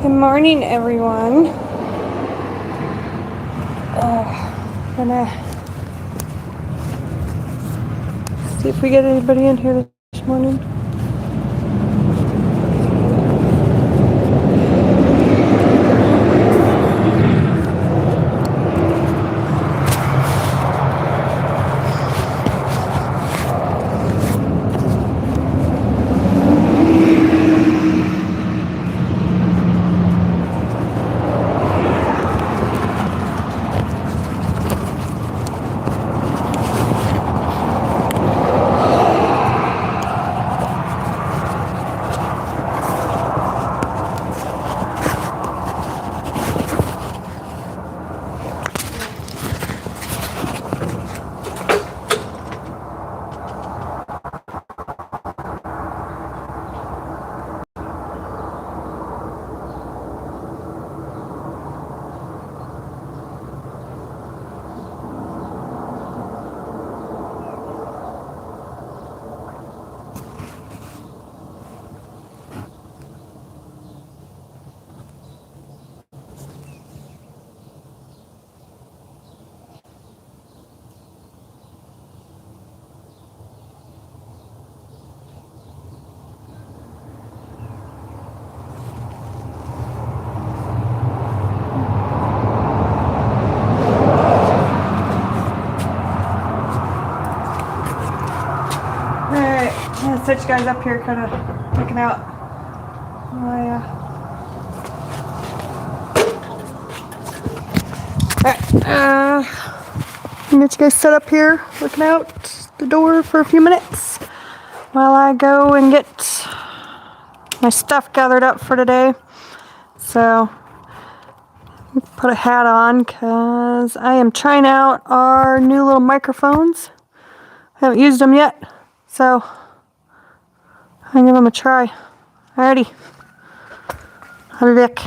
Good morning, everyone. Gonna see if we get anybody in here this morning. Alright, I'm gonna set you guys up here, kind of looking out. Alright, get you guys set up here, looking out the door for a few minutes while I go and get my stuff gathered up for today. So, put a hat on because I am trying out our new little microphones. I haven't used them yet, so I'll give them a try. Alrighty, I'll be back.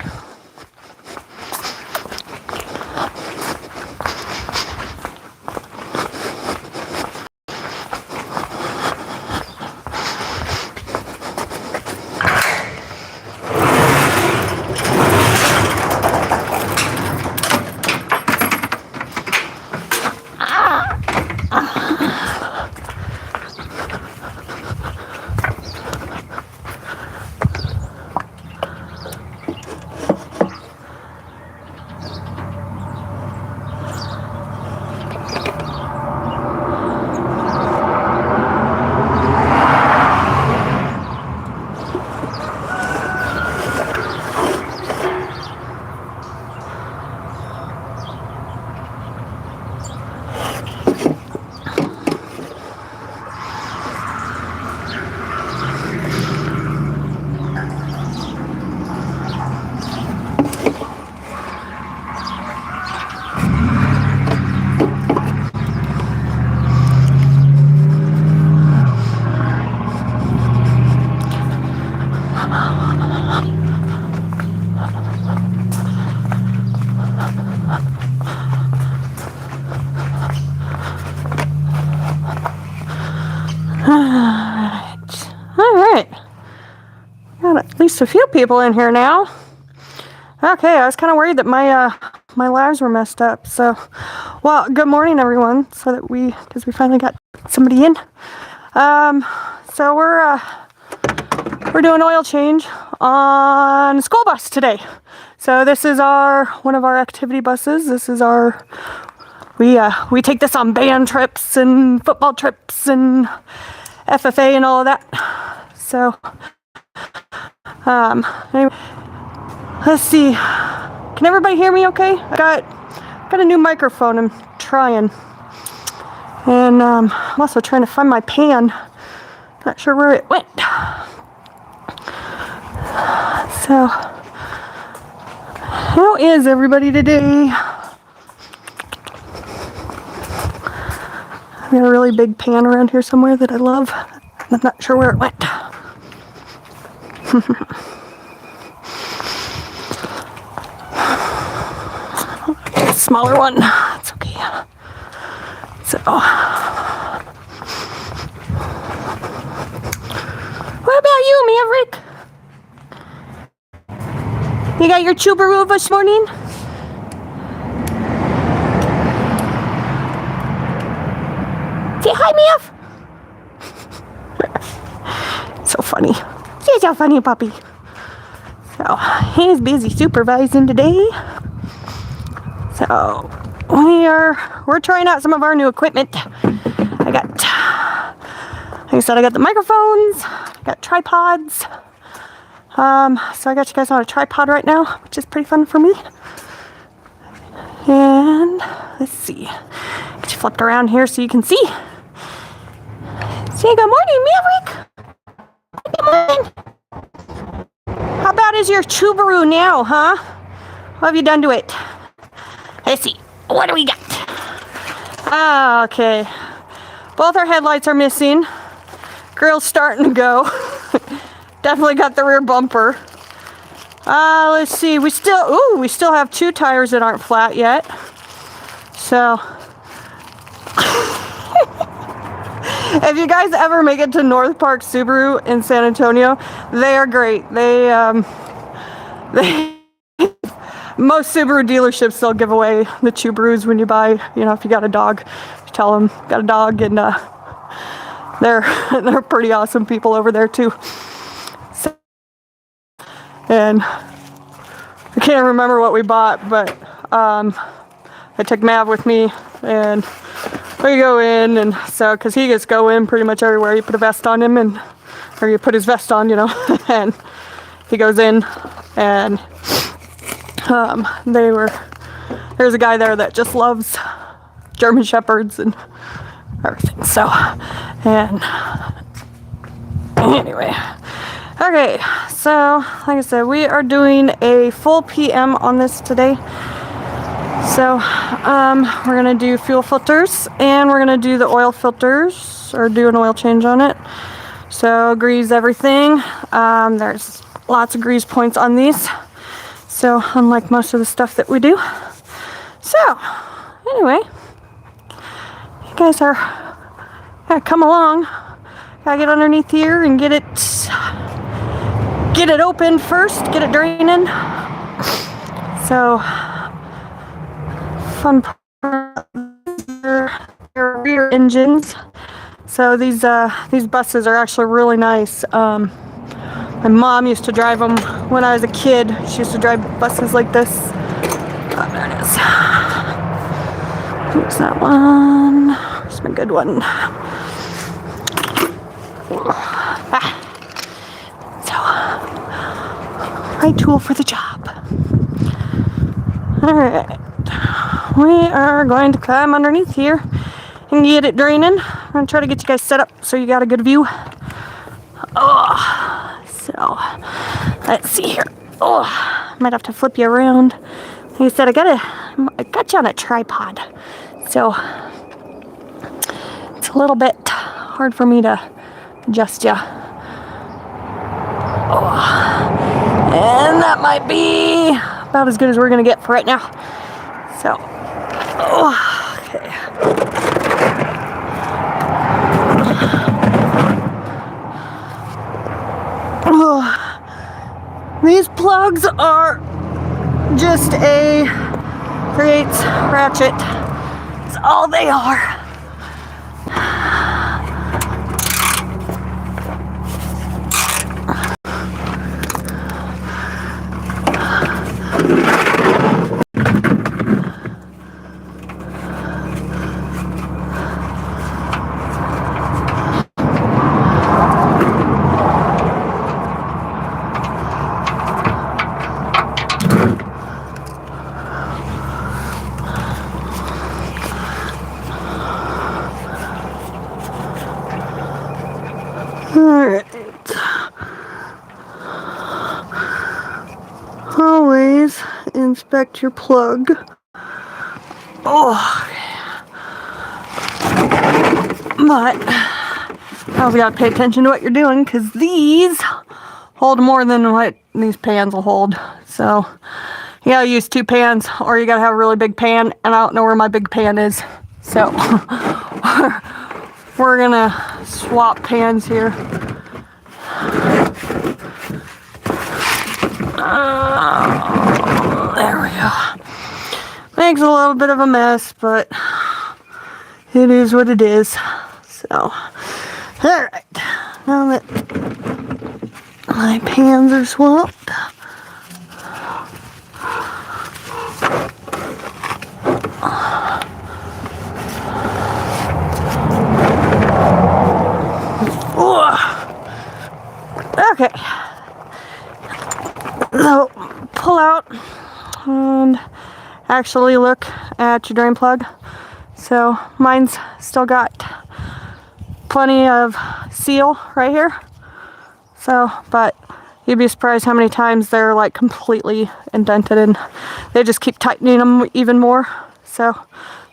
Alright. Got at least a few people in here now. Okay, I was kind of worried that my lives were messed up. So, well, good morning, everyone. Because we finally got somebody in. So we're doing oil change on a school bus today. So this is one of our activity buses. This is we take this on band trips and football trips and FFA and all of that. So, anyway, let's see. Can everybody hear me okay? I got a new microphone I'm trying. And I'm also trying to find my pan. Not sure where it went. So, how is everybody today? I've got a really big pan around here somewhere that I love. I'm not sure where it went. A smaller one. It's okay. So, what about you, Maverick? You got your Subaru this morning? Say hi, Meow. So funny. He's a funny puppy. So he's busy supervising today. So we're trying out some of our new equipment. Like I said, I got the microphones, I got tripods. So I got you guys on a tripod right now, which is pretty fun for me. And let's see. Get you flipped around here so you can see. Say good morning, Maverick. Good morning. How about is your Subaru now, huh? What have you done to it? Let's see. What do we got? Ah, okay. Both our headlights are missing. Grill's starting to go. Definitely got the rear bumper. Let's see. We still have 2 tires that aren't flat yet. So, if you guys ever make it to North Park Subaru in San Antonio, they are great. They most Subaru dealerships, they'll give away the Subarus when you buy, if you got a dog, you tell them got a dog, and they're pretty awesome people over there too. So, and I can't remember what we bought, but I took Mav with me, and we go in, and so because he gets to go in pretty much everywhere. You put a vest on him, or you put his vest on, and he goes in, and there's a guy there that just loves German Shepherds and everything. So, and anyway, okay, so like I said, we are doing a full PM on this today. So we're gonna do fuel filters, and we're gonna do the oil filters, or do an oil change on it. So grease everything. There's lots of grease points on these, so unlike most of the stuff that we do. So anyway, you guys gotta come along. Gotta get underneath here and get it open first, get it draining. So fun part, your rear engines. So these buses are actually really nice. My mom used to drive them when I was a kid. She used to drive buses like this. Oh, there it is. Oops, that one. Here's my good one. So, right tool for the job. All right. We are going to climb underneath here and get it draining. I'm going to try to get you guys set up so you got a good view. So, let's see here. Might have to flip you around. Like I said, I got you on a tripod. So, it's a little bit hard for me to adjust you. And that might be about as good as we're going to get for right now. So, okay. These plugs are just a 3/8 ratchet. That's all they are. Alright. Always inspect your plug. But you also gotta pay attention to what you're doing, because these hold more than what these pans will hold. So you gotta use 2 pans, or you gotta have a really big pan, and I don't know where my big pan is. So we're gonna swap pans here. There we go. Makes a little bit of a mess, but it is what it is. So, alright. Now that my pans are swamped, okay. So, pull out and actually look at your drain plug. So, mine's still got plenty of seal right here. So, but you'd be surprised how many times they're like completely indented and they just keep tightening them even more. So,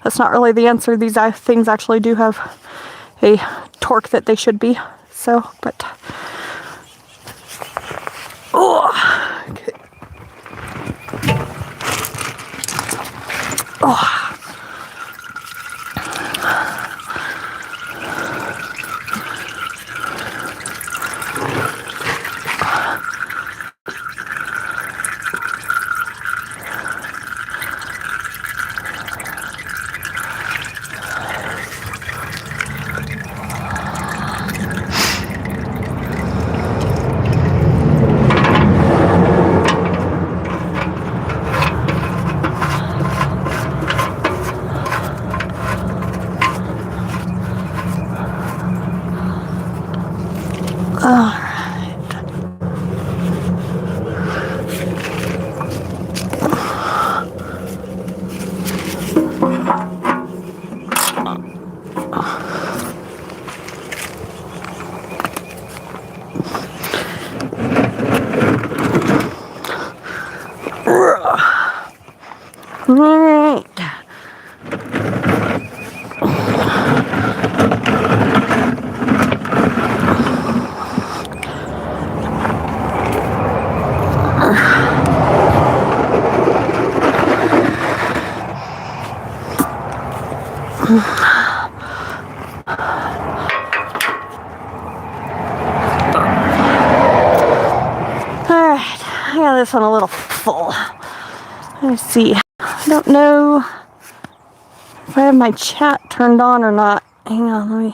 that's not really the answer. These things actually do have a torque that they should be. So, but oh, okay. Oh. Alright. Alright, I got this one a little full. Let's see. I don't know if I have my chat turned on or not. Hang on, let me.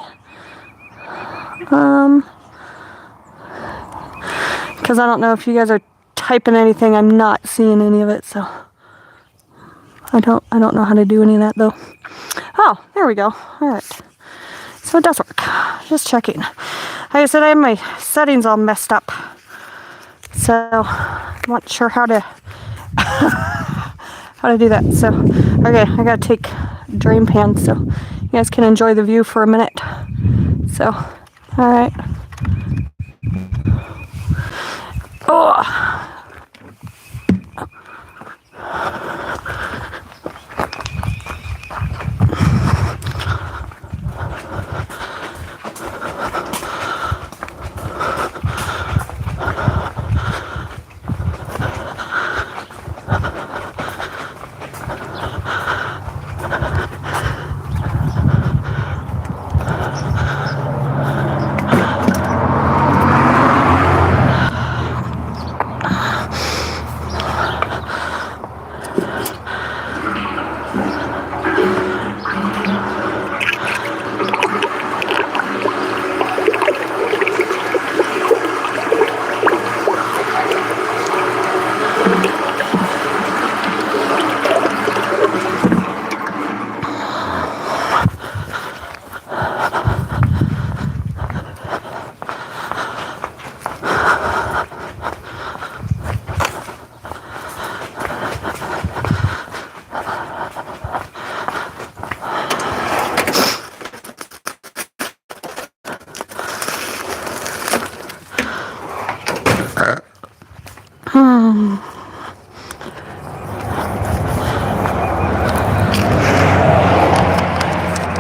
Because I don't know if you guys are typing anything. I'm not seeing any of it, so I don't know how to do any of that though. Oh, there we go. All right. So it does work. Just checking. Like I said, I have my settings all messed up, so I'm not sure how to do that. So, okay, I gotta take drain pan so you guys can enjoy the view for a minute. So, all right. Oh.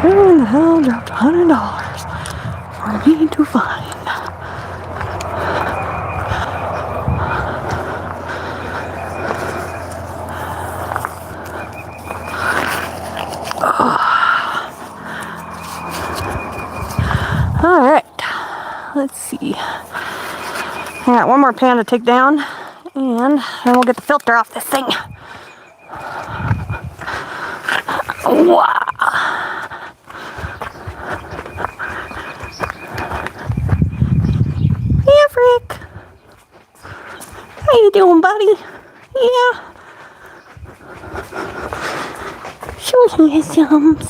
Who in the hell dropped $100 for me to find? All right, let's see. I got one more pan to take down, And then we'll get the filter off this thing. Wow. Maverick. How you doing, buddy? Yeah. Show me his thumbs.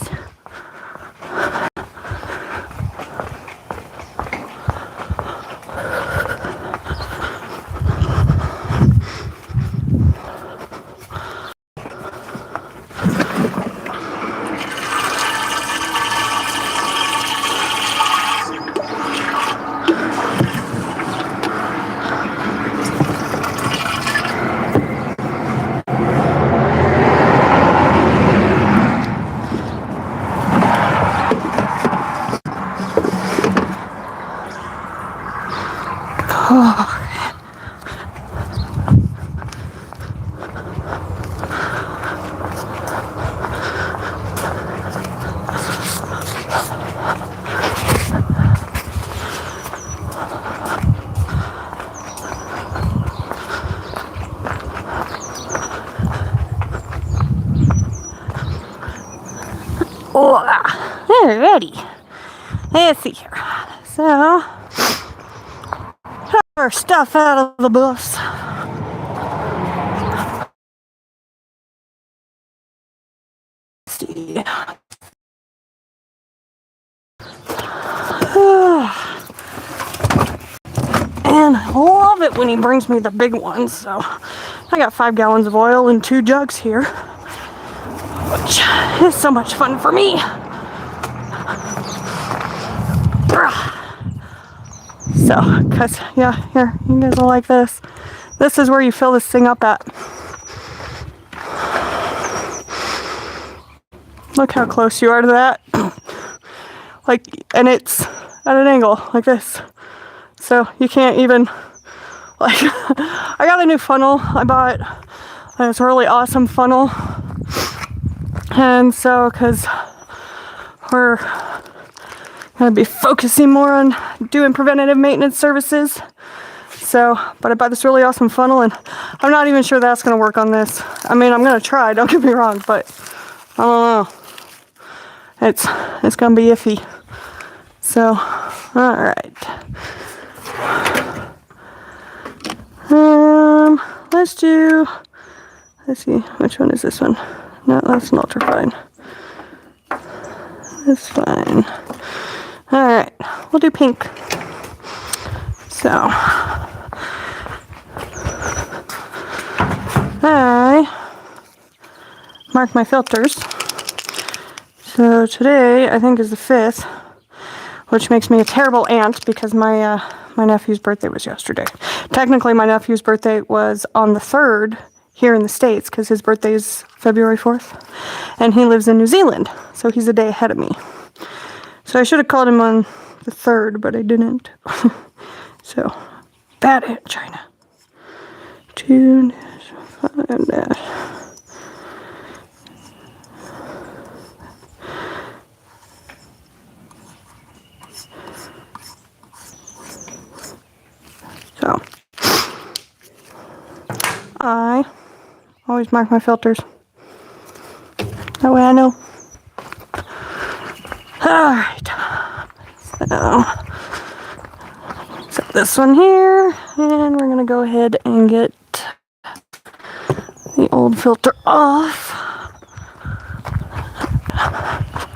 Alrighty. Let's see here. So, have our stuff out of the bus. Let's see. And I love it when he brings me the big ones. So, I got 5 gallons of oil and 2 jugs here, which is so much fun for me. So, cause yeah, here, you guys will like this. This is where you fill this thing up at. Look how close you are to that. Like, and it's at an angle like this. So you can't even, like, I got a new funnel. I bought this really awesome funnel. And so, cause we're gonna be focusing more on doing preventative maintenance services. So, but I bought this really awesome funnel, and I'm not even sure that's gonna work on this. I mean, I'm gonna try, don't get me wrong, but I don't know. It's gonna be iffy. So, alright. Let's see, which one is this one? No, that's an ultrafine. That's fine. Alright, we'll do pink. So, I mark my filters. So today, I think, is the 5th, which makes me a terrible aunt because my nephew's birthday was yesterday. Technically, my nephew's birthday was on the 3rd here in the States because his birthday is February 4th, and he lives in New Zealand, so he's a day ahead of me. So I should have called him on the 3rd, but I didn't. So, bad Aunt China. 2-5-. So, I always mark my filters. That way I know. Alright. So, set this one here, and we're going to go ahead and get the old filter off.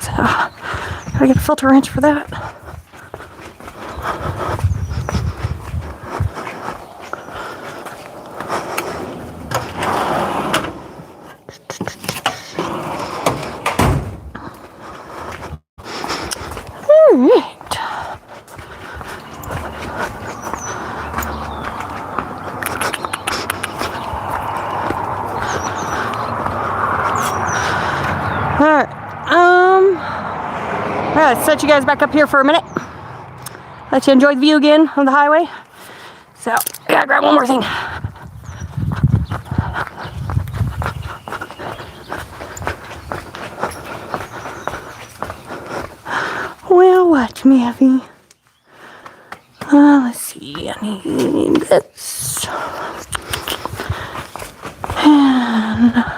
So, gotta get a filter wrench for that. Alright, set you guys back up here for a minute. Let you enjoy the view again of the highway. So, I gotta grab one more thing. Well, watch me, Effie. Let's see, I need this. This.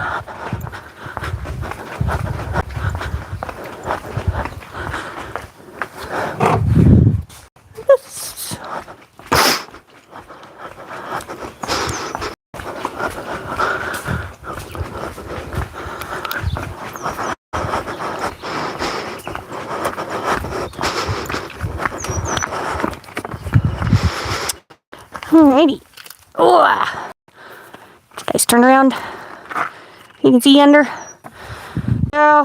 Alrighty. Oh, guys, turn around. You can see under. Now,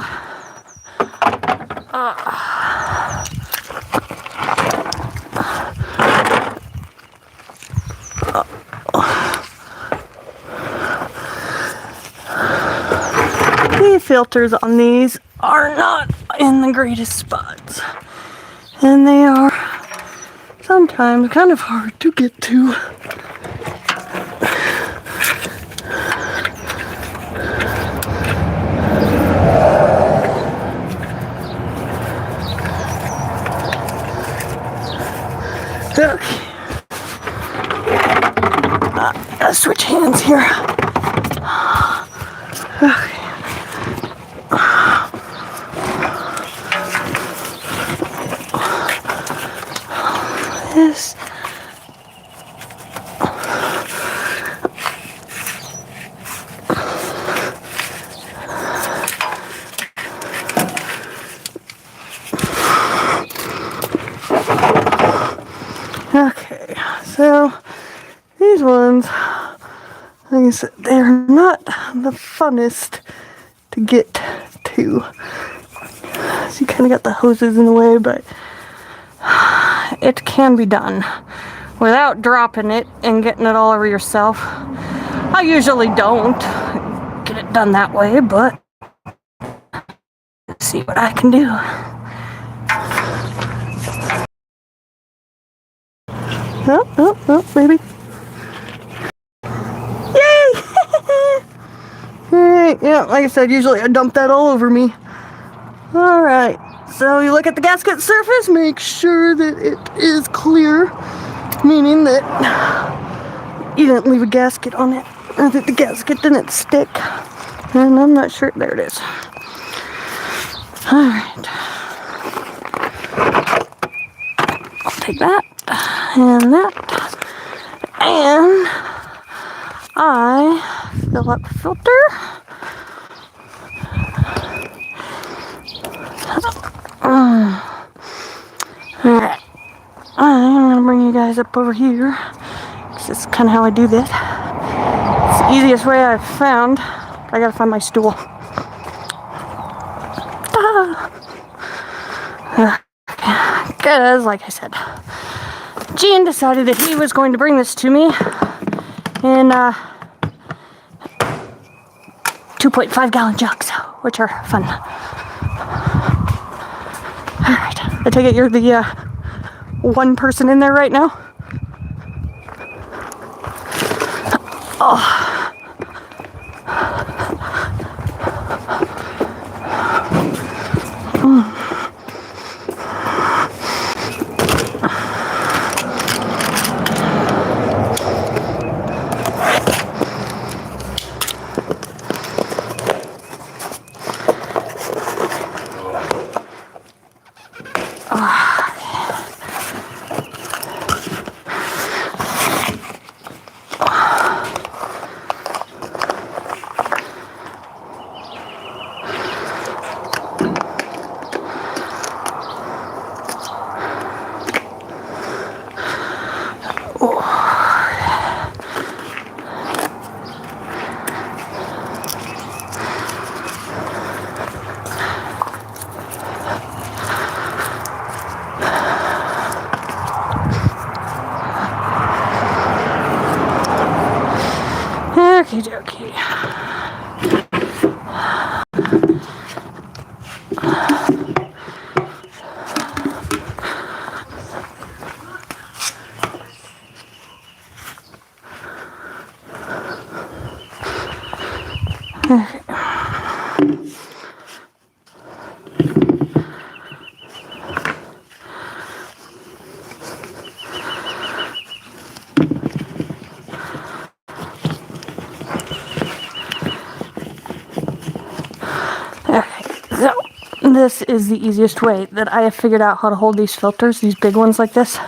the filters on these are not in the greatest spots, and they are sometimes kind of hard to get to. Okay. Gotta switch hands here. Okay. This. Okay, so these ones, like I said, they're not the funnest to get to. So you kind of got the hoses in the way, but it can be done without dropping it and getting it all over yourself. I usually don't get it done that way, but let's see what I can do. Oh, baby. Yay! Alright, yeah, like I said, usually I dump that all over me. Alright, so you look at the gasket surface, make sure that it is clear, meaning that you didn't leave a gasket on it, or that the gasket didn't stick. And I'm not sure, there it is. Alright. I'll take that, and that, and I fill up the filter. Alright, I'm gonna bring you guys up over here, because this is kind of how I do this. It's the easiest way I've found. I gotta find my stool. Because, like I said, Gene decided that he was going to bring this to me in 2.5 gallon jugs, which are fun. Alright, I take it you're the one person in there right now? Oh. Okie dokie. this is the easiest way that I have figured out how to hold these filters, these big ones like this,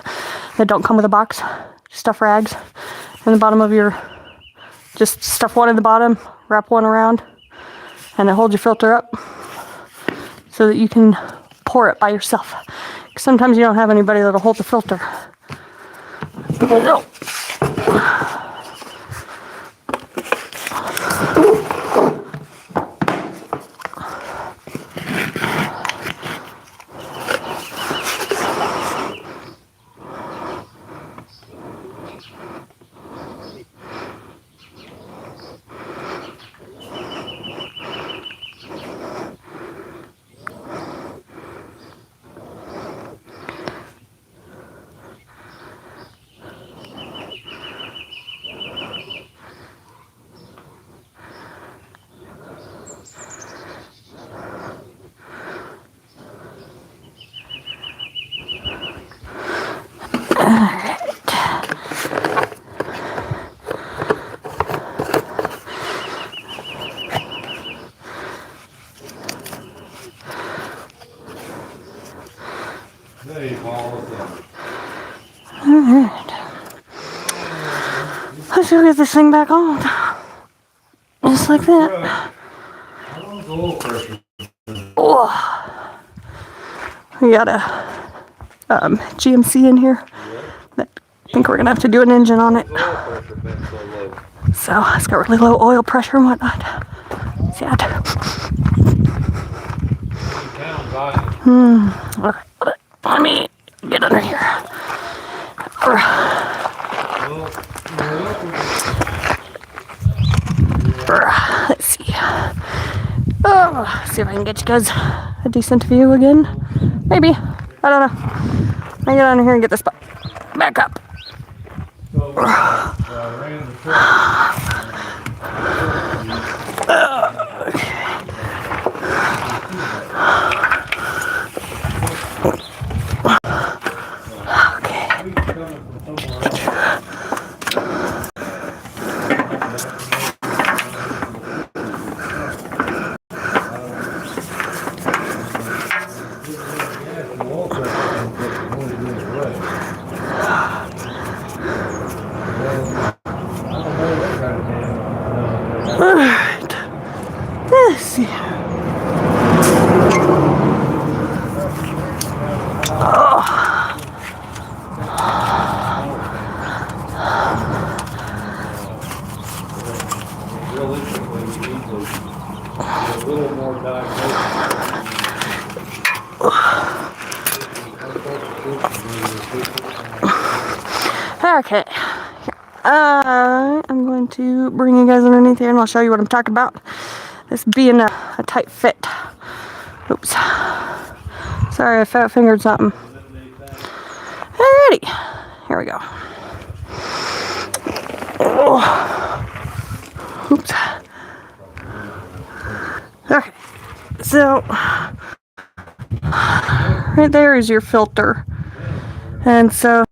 that don't come with a box. Stuff rags in the bottom of your, just stuff one in the bottom, wrap one around, and it holds your filter up so that you can pour it by yourself. Sometimes you don't have anybody that'll hold the filter. Alright. Let's go get this thing back on. Just like that. Oh. We got a GMC in here. I think we're going to have to do an engine on it. So it's got really low oil pressure and whatnot. Sad. Okay, let me get under here. Let's see. Oh, see if I can get you guys a decent view again. Maybe. I don't know. I get under here and get this back up. Alright. Let's see. Okay. I'm going to bring you guys underneath here and I'll show you what I'm talking about. This being a tight fit. Oops. Sorry, I fat fingered something. Alrighty. Here we go. Oh. Oops. Okay. So, right there is your filter. And so,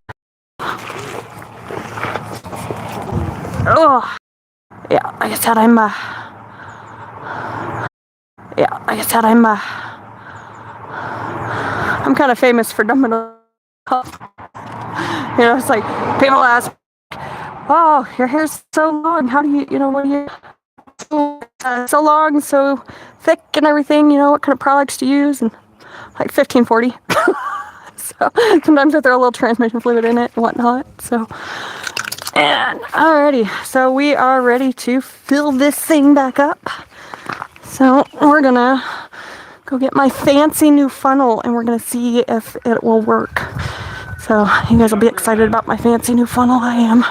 oh, yeah, like I said, I'm kind of famous for dumbing it up. You know, it's like, people ask, oh, your hair's so long, how do you, what do you, so long, so thick and everything, what kind of products do you use? And like 1540. So sometimes I throw a little transmission fluid in it and whatnot, so. And alrighty, so we are ready to fill this thing back up. So we're gonna go get my fancy new funnel and we're gonna see if it will work. So you guys will be excited about my fancy new funnel. I am.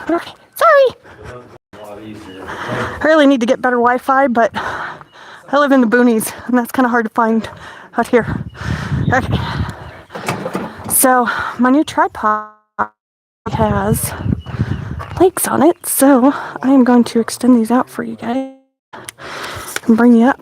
Okay, sorry. I really need to get better Wi-Fi, but I live in the boonies and that's kind of hard to find out here. Okay. So my new tripod has legs on it, so I am going to extend these out for you guys and bring you up.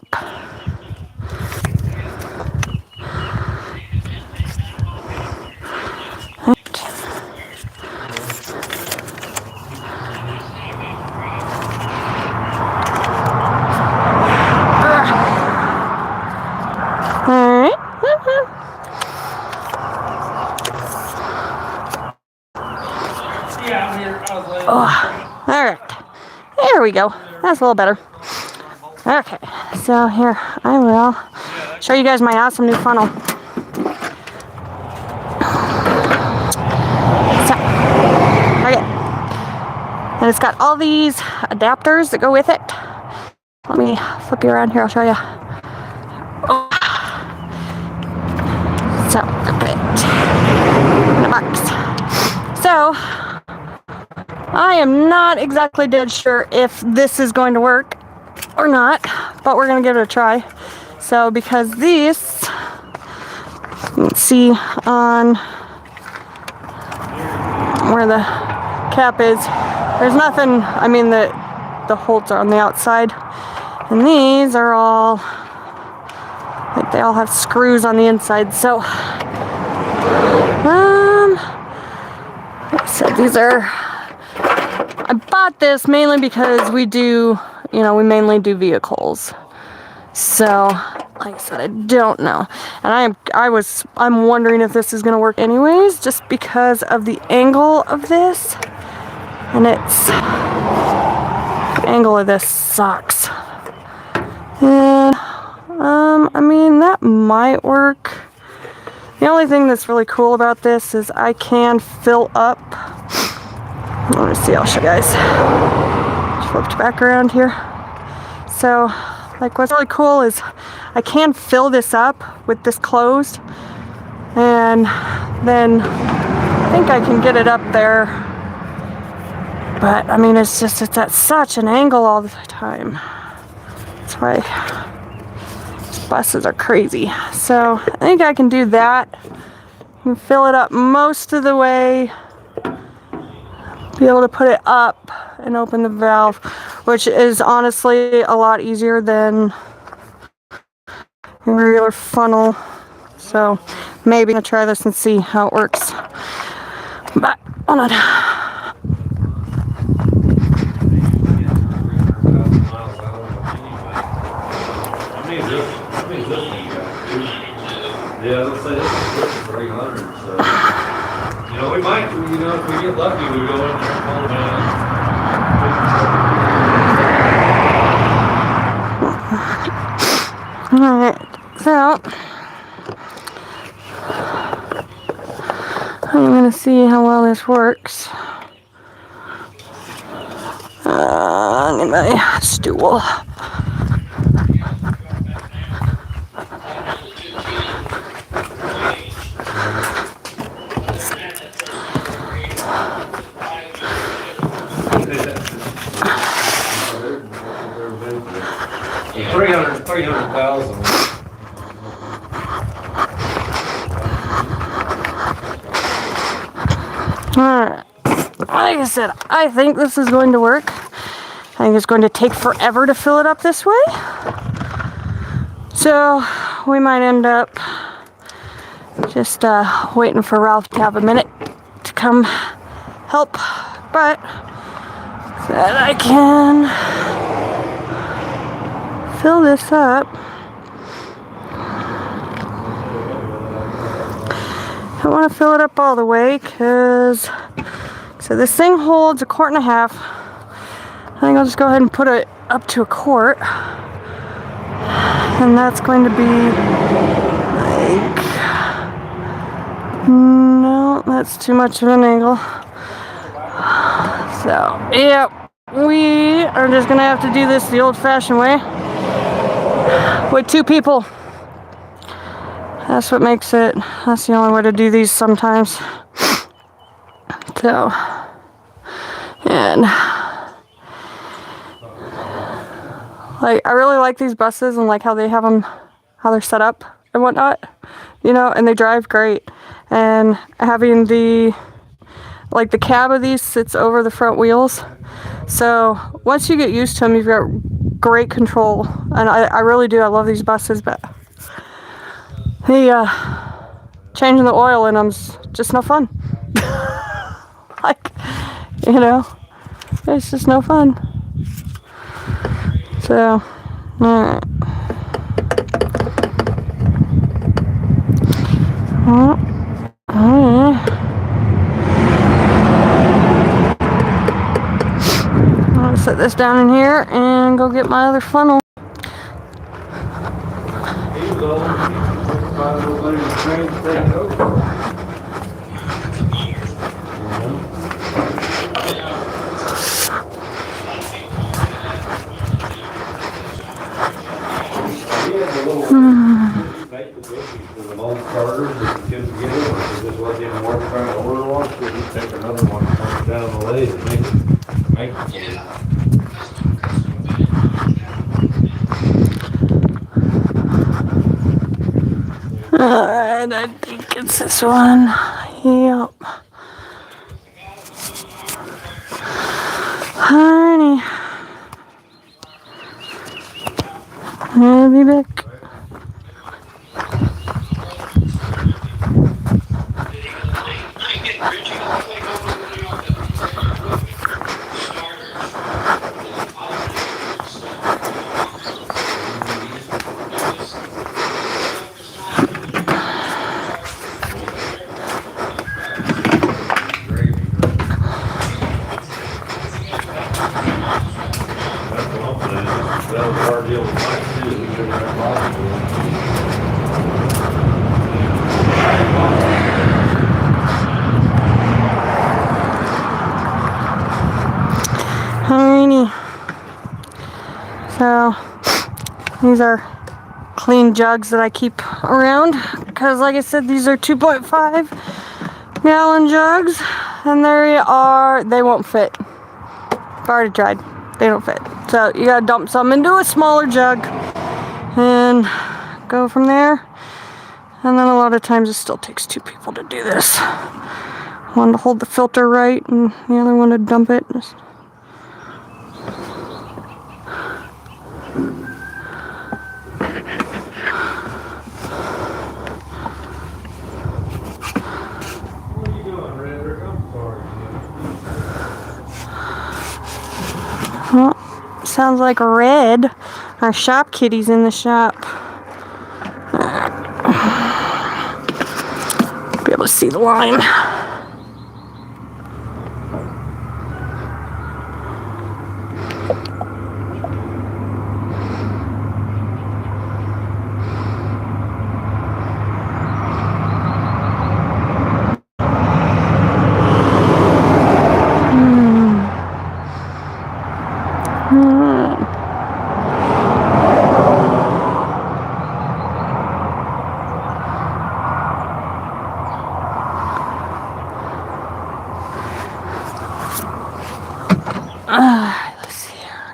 Oh, all right. There we go. That's a little better. Okay, so here I will show you guys my awesome new funnel. So, okay, and it's got all these adapters that go with it. Let me flip you around here. I'll show you. Oh. So, put it in a box. So, I am not exactly dead sure if this is going to work or not, but we're going to give it a try. So, because these, let's see on where the cap is, there's nothing, I mean, the holds are on the outside, and these are all, like they all have screws on the inside, so, like I said, these are, I bought this mainly because we mainly do vehicles. So, like I said, I don't know. And I'm wondering if this is going to work anyways, just because of the angle of this. And the angle of this sucks. And, I mean, that might work. The only thing that's really cool about this is I can fill up. Let me see, I'll show you guys. Just flipped back around here. So, like, what's really cool is I can fill this up with this closed, and then I think I can get it up there. But I mean, it's at such an angle all the time. That's why these buses are crazy. So I think I can do that. I can fill it up most of the way. Be able to put it up and open the valve, which is honestly a lot easier than a regular funnel. So maybe I'll try this and see how it works. But hold on. Yeah, let's say this is 300, so. We might, if we get lucky, we go in there and call them in. Alright, so I'm going to see how well this works. I need my stool. $300,000. Alright. Like I said, I think this is going to work. I think it's going to take forever to fill it up this way. So we might end up just waiting for Ralph to have a minute to come help. But that I can fill this up. I don't want to fill it up all the way because this thing holds 1.5 quarts. I think I'll just go ahead and put it up to 1 quart, and that's going to be like, no, that's too much of an angle. So yeah, we are just gonna have to do this the old-fashioned way with 2 people. That's what makes it, that's the only way to do these sometimes. So, and like, I really like these buses and like how they have them, how they're set up and whatnot, and they drive great. And having the cab of these sits over the front wheels. So once you get used to them, you've got great control. And I really do, I love these buses, but changing the oil in them's just no fun. Like, it's just no fun. So, alright. gonna set this down in here and go get my other funnel. He was old, five little ladies trained to take over. He had the little snake with bushes for the old starters that you couldn't get them, because this wasn't even worth trying to order one, so he'd take another one, turn it down the leg and make it for you. Alright, I think it's this one. Yep. Honey. I'll be back. That was our deal with Mike too, we couldn't have lots of Alrighty. So, these are clean jugs that I keep around because, like I said, these are 2.5 gallon jugs, and they won't fit. I've already tried. They don't fit. So you gotta dump some into a smaller jug and go from there. And then a lot of times it still takes two people to do this. One to hold the filter right and the other one to dump it. What are you doing, Redrick? I'm sorry. Well, sounds like Red. Our shop kitty's in the shop. Be able to see the line. Let's see here.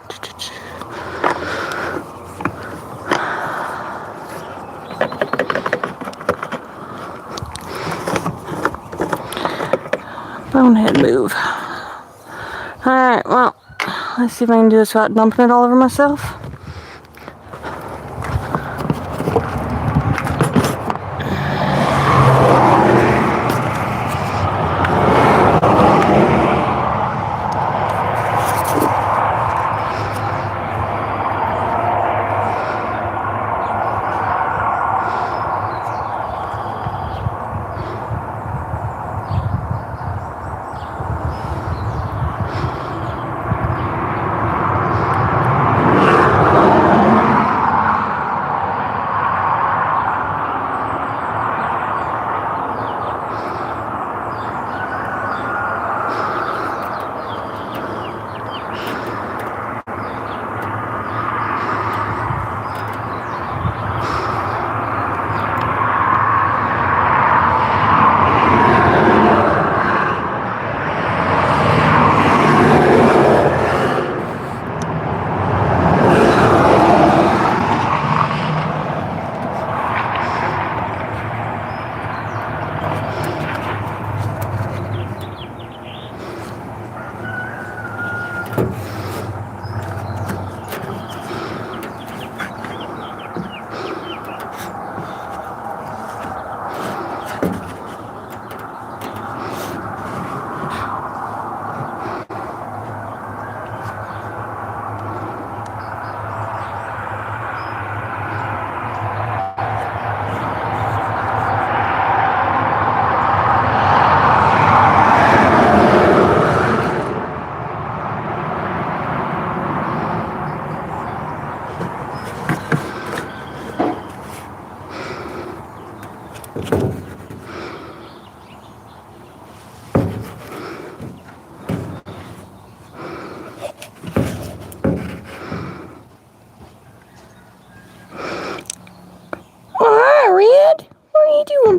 Bonehead move. Alright, well, let's see if I can do this without dumping it all over myself.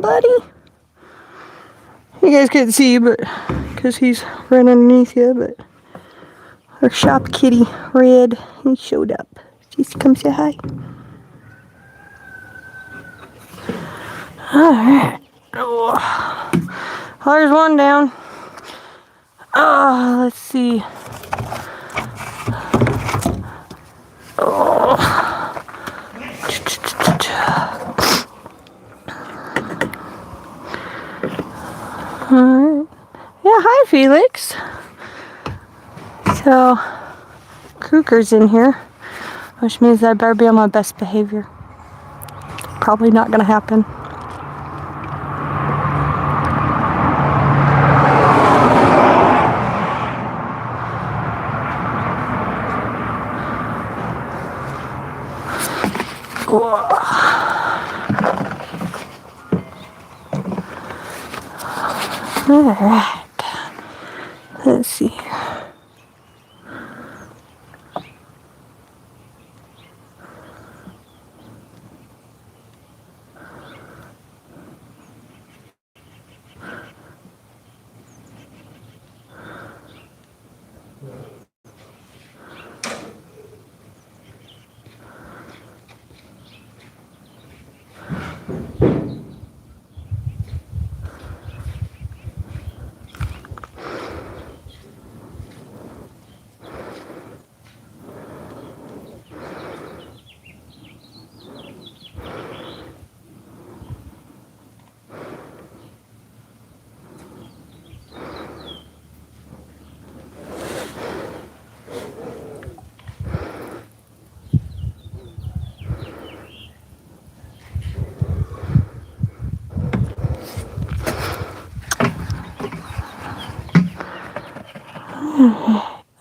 buddy? You guys couldn't see, but because he's right underneath you, but our shop kitty, Red, he showed up. Just come say hi. Alright. Oh, there's one down. Let's see. Alright. Yeah, hi Felix. So, Kruger's in here, which means I better be on my best behavior. Probably not gonna happen. Alright. Let's see here.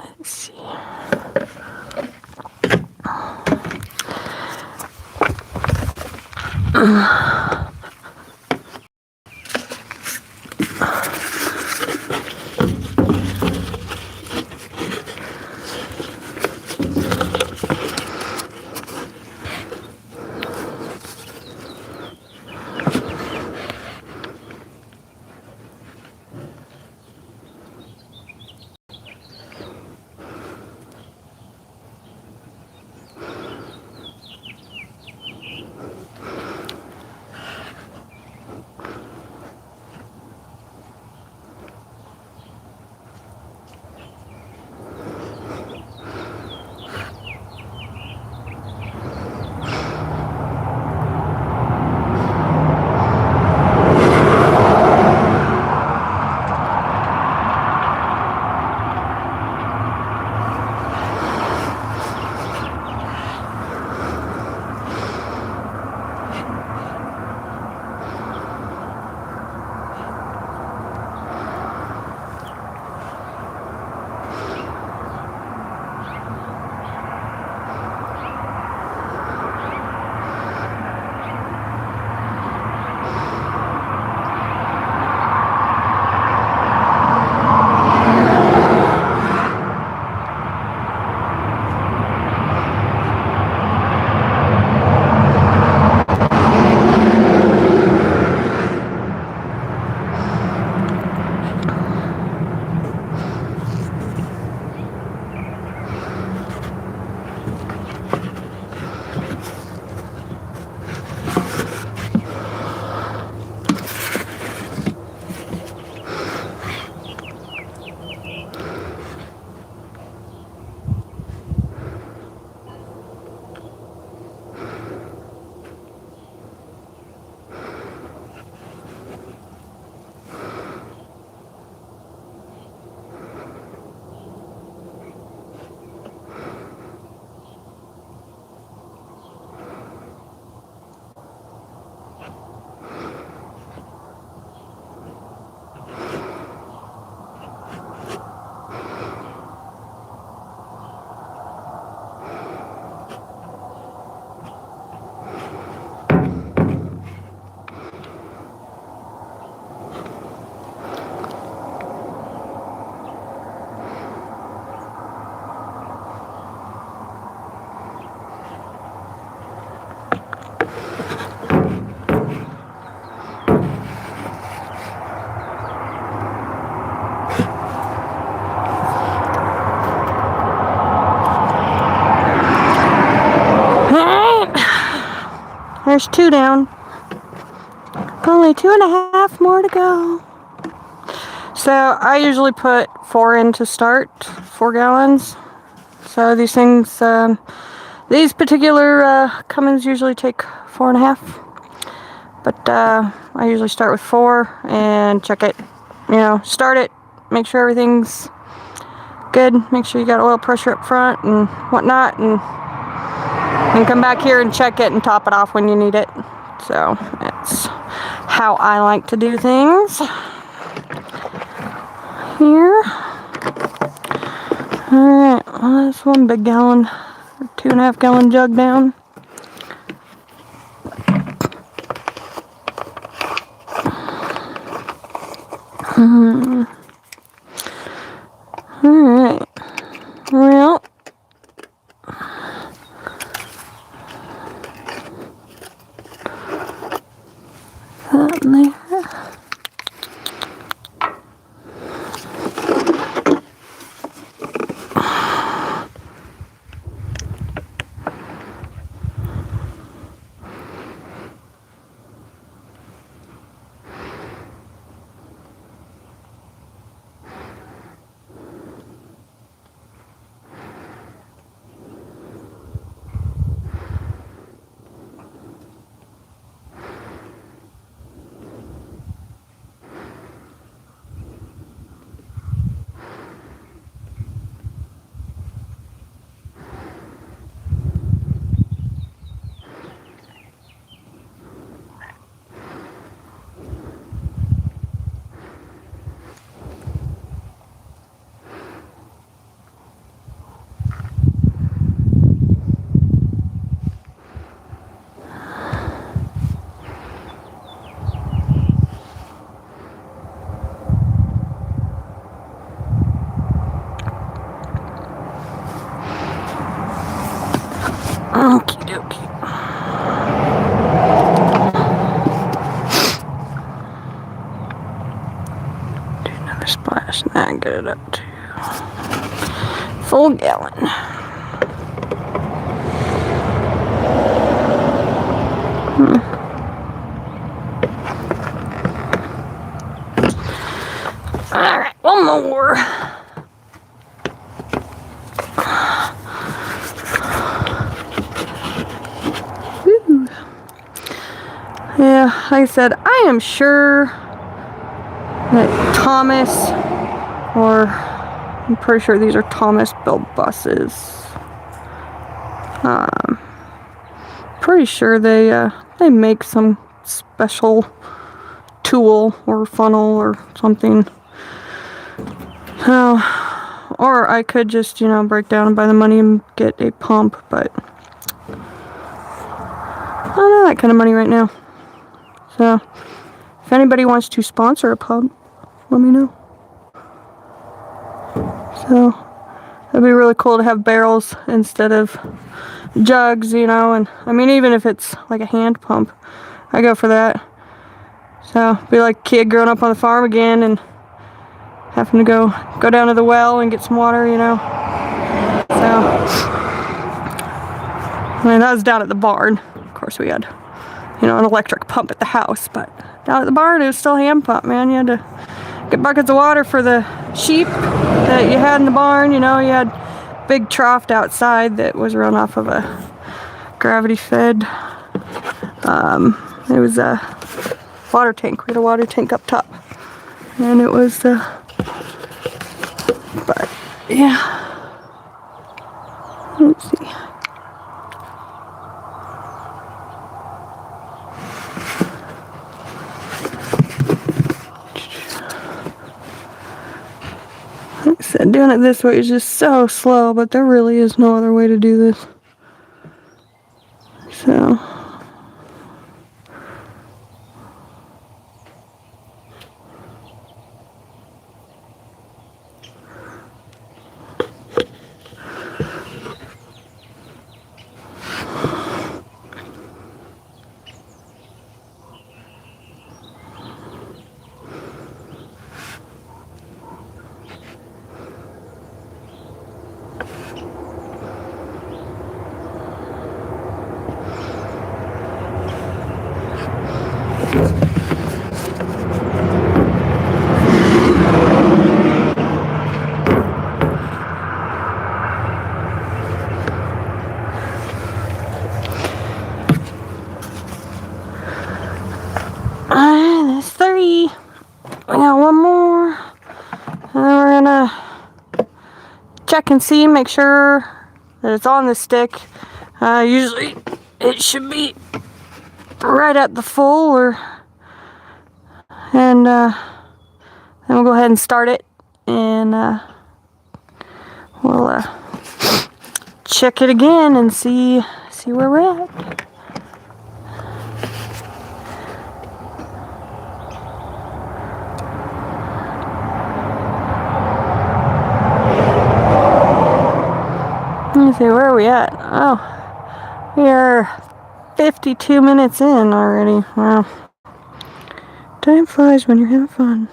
Let's see. There's 2 down. Only 2.5 more to go. So I usually put 4 in to start, 4 gallons. So these things, these particular Cummins usually take 4.5. But I usually start with 4 and check it. You know, start it, make sure everything's good, make sure you got oil pressure up front and whatnot, and come back here and check it and top it off when you need it. So that's how I like to do things here. Alright, well, that's 1 big gallon, 2.5 gallon jug down. Alright, well, that in there. Okie dokie. Do another splash and that, get it up to full gallon. Alright, 1 more. Yeah, like I said, I am sure that Thomas, or I'm pretty sure these are Thomas built buses. Pretty sure they make some special tool or funnel or something. Or I could just, you know, break down and buy the money and get a pump, but I don't have that kind of money right now. So, if anybody wants to sponsor a pump, let me know. So, it'd be really cool to have barrels instead of jugs, you know, and I mean, even if it's like a hand pump, I go for that. So, be like a kid growing up on the farm again and having to go down to the well and get some water, you know. So, I mean, that was down at the barn. Of course, we had, you know, an electric pump at the house, but down at the barn it was still hand pump, man. You had to get buckets of water for the sheep that you had in the barn. You know, you had big trough outside that was run off of a gravity fed. It was a water tank. We had a water tank up top, and it was but yeah, let's see. Like I said, doing it this way is just so slow, but there really is no other way to do this. So, check and see, make sure that it's on the stick. Usually it should be right at the full, and then we'll go ahead and start it, and we'll check it again and see where we're at. Let me see, where are we at? Oh, we are 52 minutes in already. Wow. Time flies when you're having fun.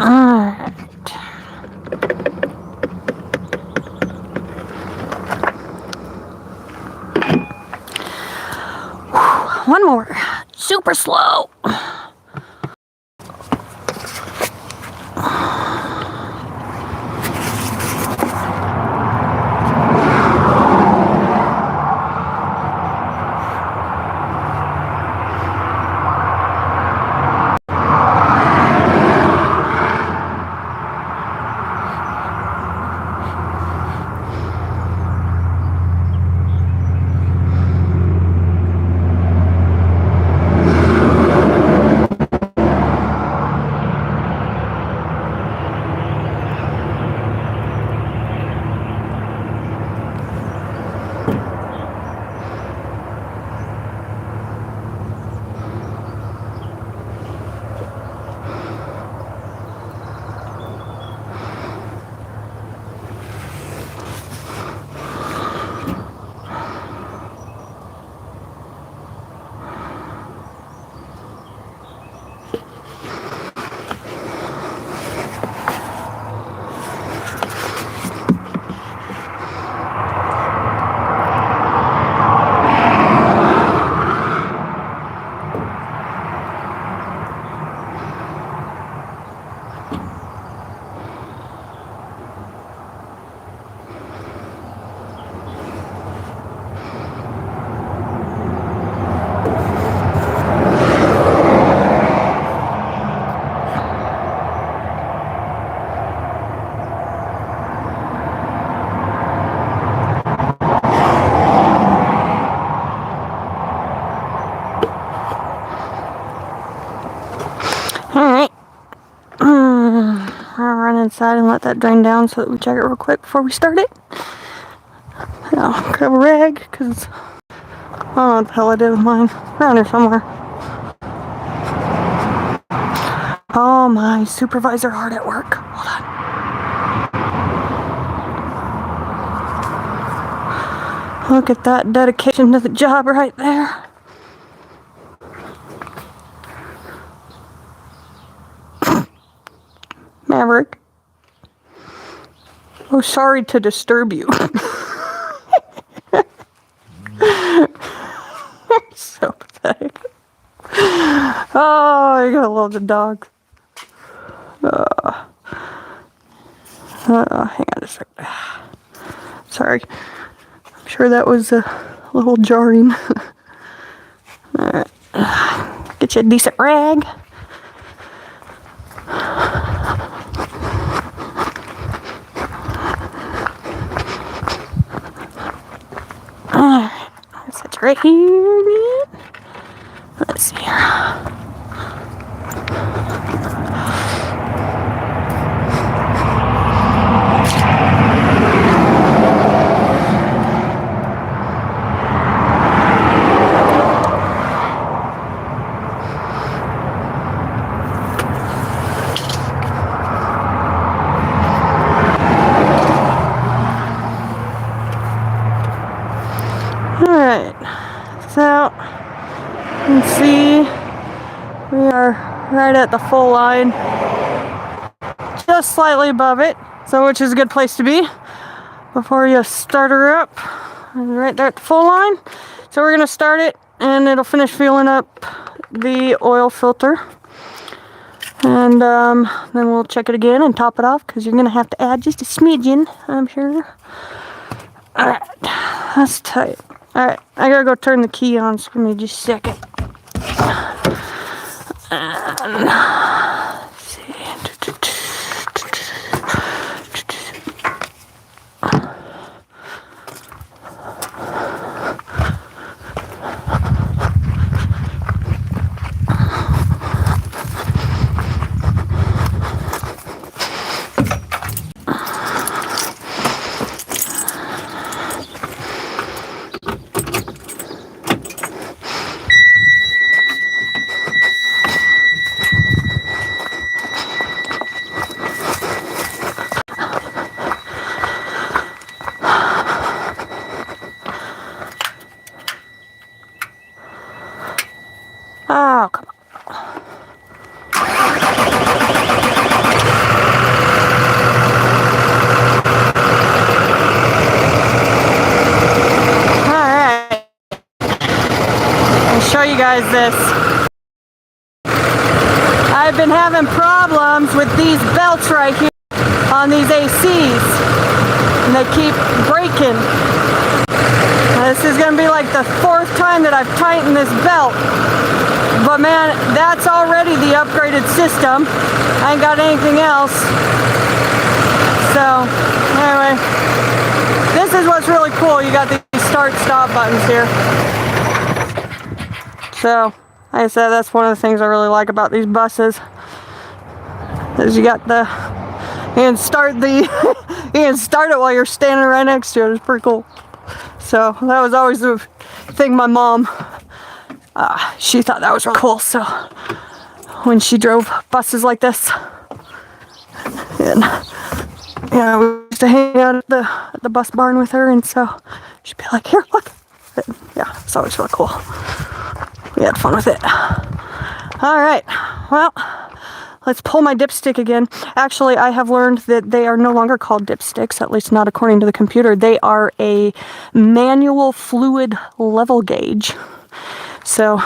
Alright. One more. Super slow. Alright. I'll run inside and let that drain down so that we check it real quick before we start it. I'll grab a rag, because I don't know what the hell I did with mine. Around here somewhere. Oh, my supervisor hard at work. Hold on. Look at that dedication to the job right there. Maverick. Oh, sorry to disturb you. So pathetic. Oh, you gotta love the dogs. Hang on a second. Sorry. I'm sure that was a little jarring. Alright. Get you a decent rag. Alright. That's right here, man. Let's see here. see, we are right at the full line, just slightly above it, so which is a good place to be before you start her up. Right there at the full line. So we're gonna start it, and it'll finish filling up the oil filter, and then we'll check it again and top it off, because you're gonna have to add just a smidgen, I'm sure. All right, that's tight. All right, I gotta go turn the key on, so give me just a second. And, let's see. Oh, come on. Alright. I'll show you guys this. I've been having problems with these belts right here on these ACs, and they keep breaking. This is going to be like the 4th time that I've tightened this belt. But man, that's already the upgraded system. I ain't got anything else. So, anyway. This is what's really cool. You got these start-stop buttons here. So, like I said, that's one of the things I really like about these buses. Is you got the... You can start the... you can start it while you're standing right next to it. It's pretty cool. So, that was always the thing my mom... she thought that was really cool, so when she drove buses like this, and we used to hang out at the bus barn with her, and so she'd be like, "Here, look." And, yeah, it's always really cool. We had fun with it. All right, well, let's pull my dipstick again. Actually, I have learned that they are no longer called dipsticks, at least not according to the computer. They are a manual fluid level gauge. So,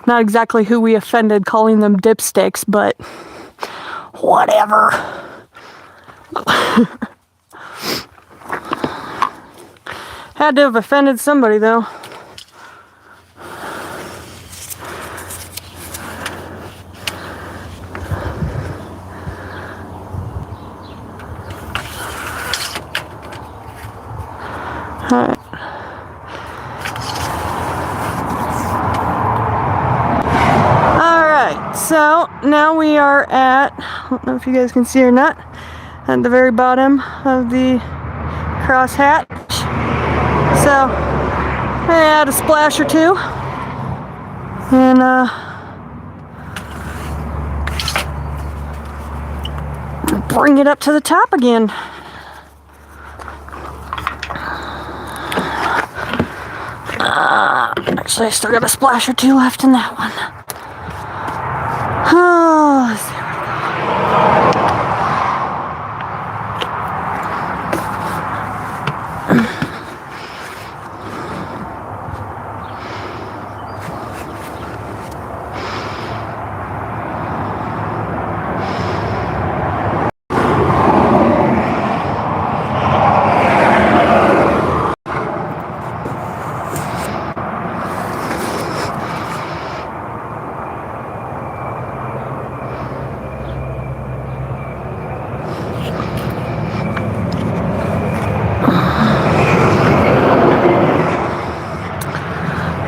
not exactly who we offended calling them dipsticks, but whatever. Had to have offended somebody, though. All right. So now we are at, I don't know if you guys can see or not, at the very bottom of the crosshatch. So I add a splash or two, and bring it up to the top again. Actually, I still got a splash or two left in that one. Oh, let's see what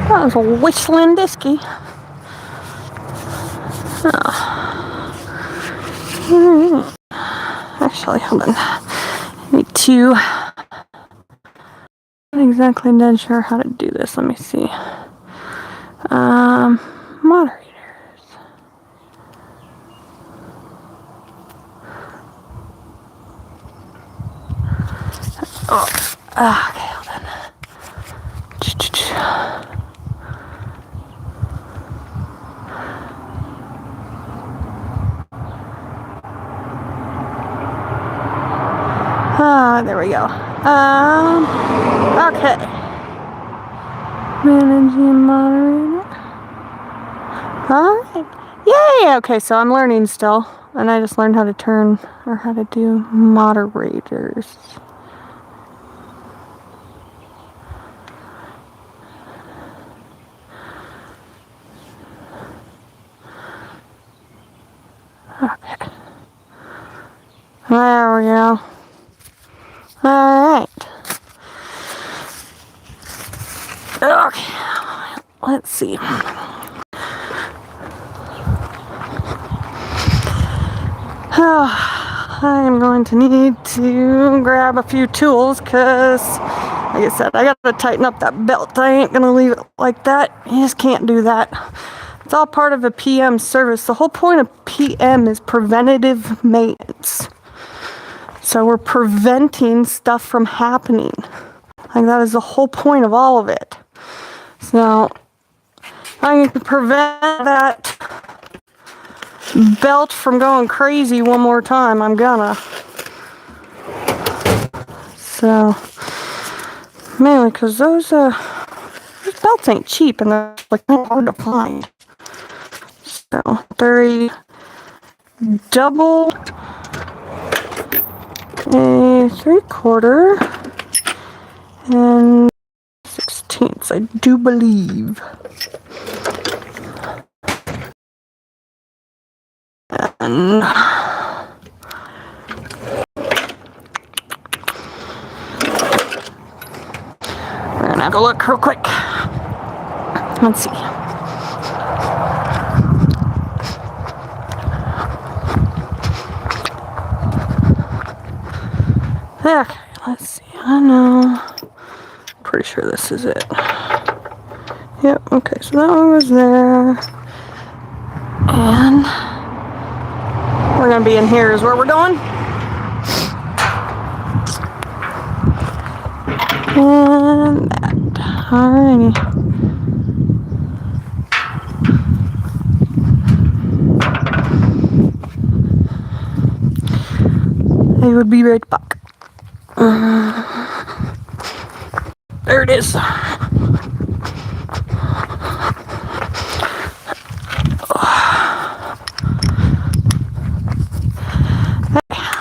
that was a whistling disky. Oh. Actually, hold on. Need to. Not exactly dead sure how to do this. Let me see. Moderators. Oh, okay, hold on. There we go. Okay. Managing moderator. Alright. Yay! Okay, so I'm learning still. And I just learned how to turn, or how to do moderators. Okay. There we go. Alright. Okay. Let's see. I am going to need to grab a few tools because, like I said, I gotta tighten up that belt. I ain't gonna leave it like that. You just can't do that. It's all part of a PM service. The whole point of PM is preventative maintenance. So we're preventing stuff from happening. Like that is the whole point of all of it. So I can prevent that belt from going crazy one more time. I'm gonna. So mainly because those belts ain't cheap and they're like hard to find. So they're a double, a 3/4, and 16ths, I do believe. And we're gonna have to look real quick. Let's see. Okay, let's see. I know. Pretty sure this is it. Yep, okay, so that one was there. And we're gonna be in here is where we're going. And that. Alrighty. I would be right back. There it is.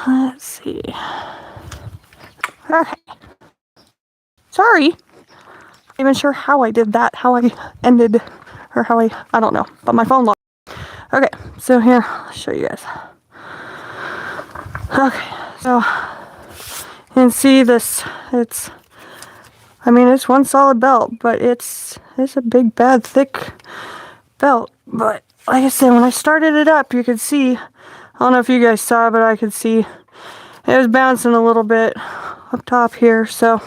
Let's see. Okay. Sorry. Not even sure how I did that, how I ended, or how I don't know, but my phone locked. Okay, so here, I'll show you guys. Okay, so you can see this, it's one solid belt, but it's a big, bad, thick belt. But like I said, when I started it up, you could see, I don't know if you guys saw, but I could see it was bouncing a little bit up top here. So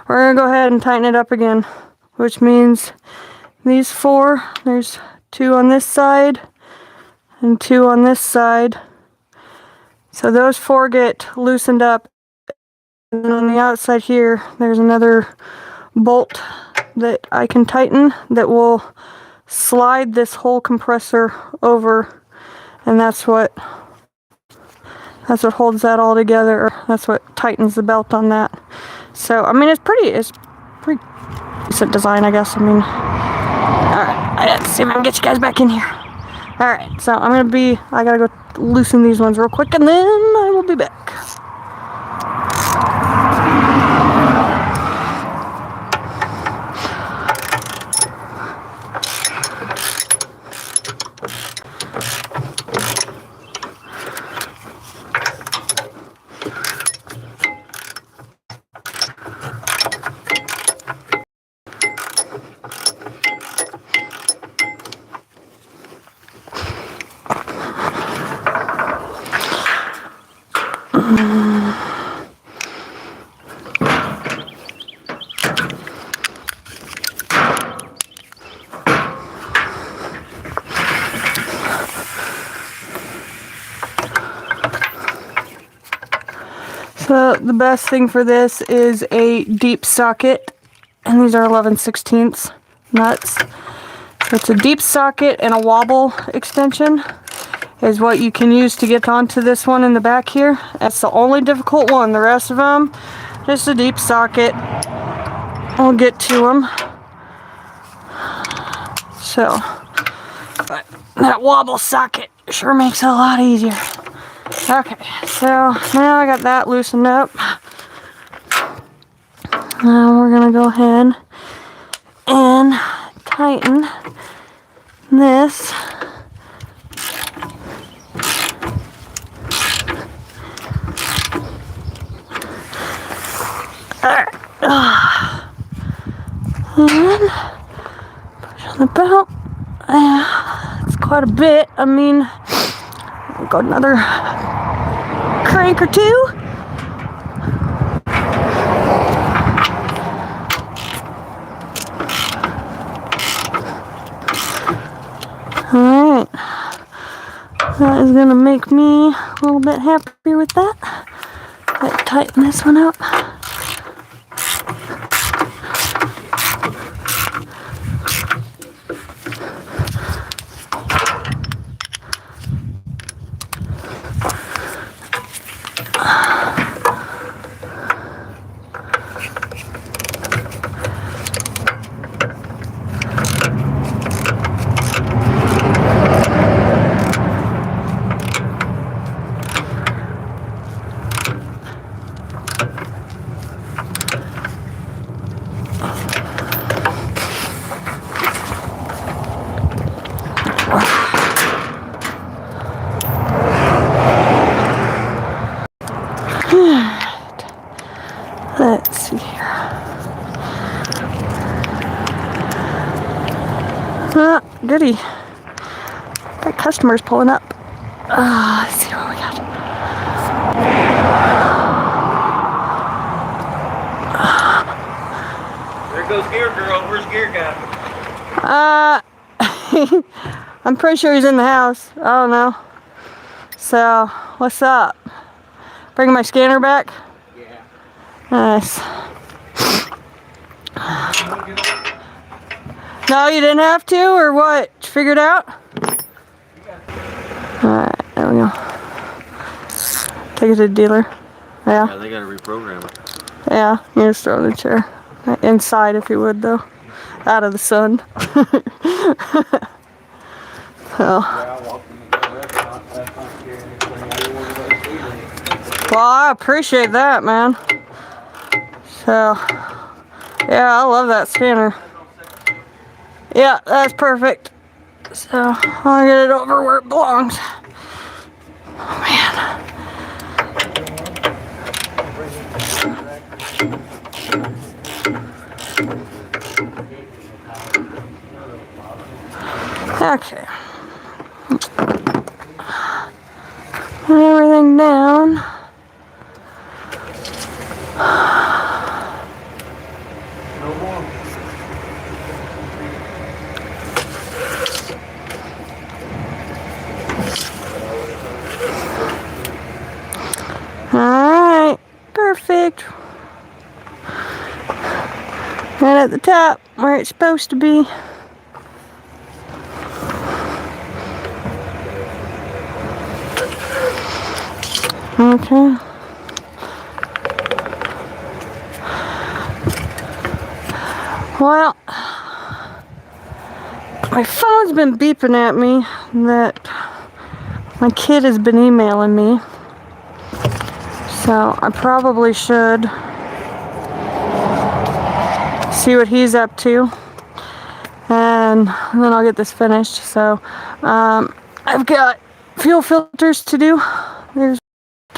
we're gonna go ahead and tighten it up again, which means these 4, there's 2 on this side and 2 on this side. So those 4 get loosened up. And then on the outside here, there's another bolt that I can tighten that will slide this whole compressor over, and that's what holds that all together, or that's what tightens the belt on that. So I mean, it's pretty decent design, I guess. I mean, alright, let's see if I can get you guys back in here. Alright, so I gotta go loosen these ones real quick, and then I will be back. So the best thing for this is a deep socket, and these are 11/16 nuts. So it's a deep socket and a wobble extension, is what you can use to get onto this one in the back here. That's the only difficult one. The rest of them, just a deep socket. We'll get to them. So, but that wobble socket sure makes it a lot easier. Okay, so now I got that loosened up. Now we're gonna go ahead and tighten this. Alright. And push on the belt. It's quite a bit. I mean, I'll go another crank or two. Alright. That is going to make me a little bit happier with that. Let's tighten this one up. Let's see here. Goody. Got customers pulling up. Let's see what we got. There goes Gear Girl. Where's Gear Guy? I'm pretty sure he's in the house. I don't know. So, what's up? Bring my scanner back? Yeah. Nice. No, you didn't have to, or what? Did you figure it out? Alright, there we go. Take it to the dealer. Yeah, Yeah. they gotta reprogram it. Yeah, you just throw it in the chair. Inside, if you would, though. Out of the sun. So. Well, I appreciate that, man. So, yeah, I love that scanner. Yeah, that's perfect. So, I'll get it over where it belongs. Oh, man. Okay. Put everything down. Alright, perfect. Right at the top, where it's supposed to be. Okay. Well, my phone's been beeping at me that my kid has been emailing me. So I probably should see what he's up to. And then I'll get this finished. So I've got fuel filters to do. There's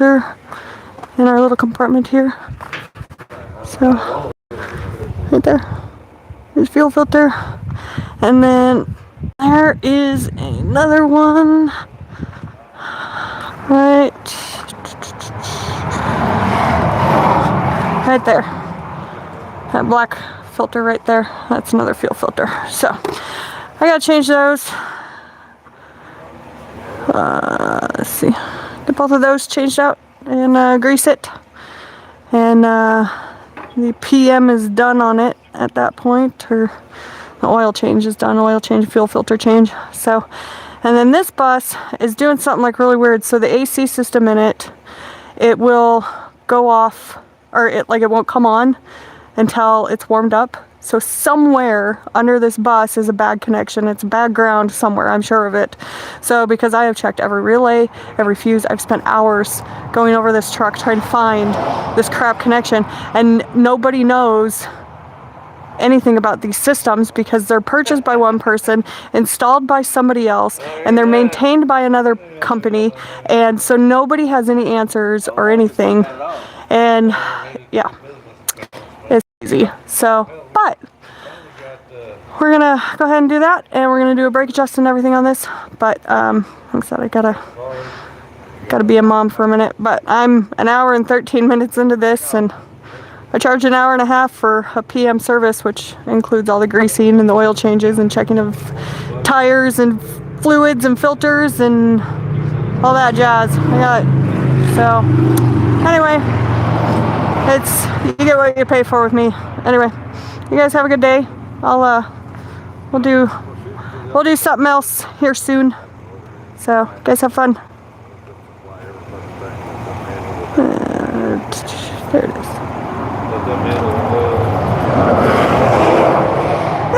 in our little compartment here. So right there. There's fuel filter. And then there is another one. Right there. That black filter right there. That's another fuel filter. So I gotta change those. Let's see. Get both of those changed out and grease it. And the PM is done on it at that point, or the oil change is done. Oil change, fuel filter change. So And then this bus is doing something like really weird. So the AC system in it, it will go off, or it won't come on until it's warmed up. So somewhere under this bus is a bad connection. It's bad ground somewhere, I'm sure of it. So because I have checked every relay, every fuse, I've spent hours going over this truck trying to find this crap connection, and nobody knows anything about these systems because they're purchased by one person, installed by somebody else, and they're maintained by another company, and so nobody has any answers or anything. And yeah, it's easy. So, but we're gonna go ahead and do that, and we're gonna do a brake adjust and everything on this. But like I said, I gotta be a mom for a minute. But I'm an hour and 13 minutes into this, and I charge an hour and a half for a PM service, which includes all the greasing and the oil changes and checking of tires and fluids and filters and all that jazz. So anyway, you get what you pay for with me. Anyway, you guys have a good day. We'll do something else here soon. So you guys have fun. There it is.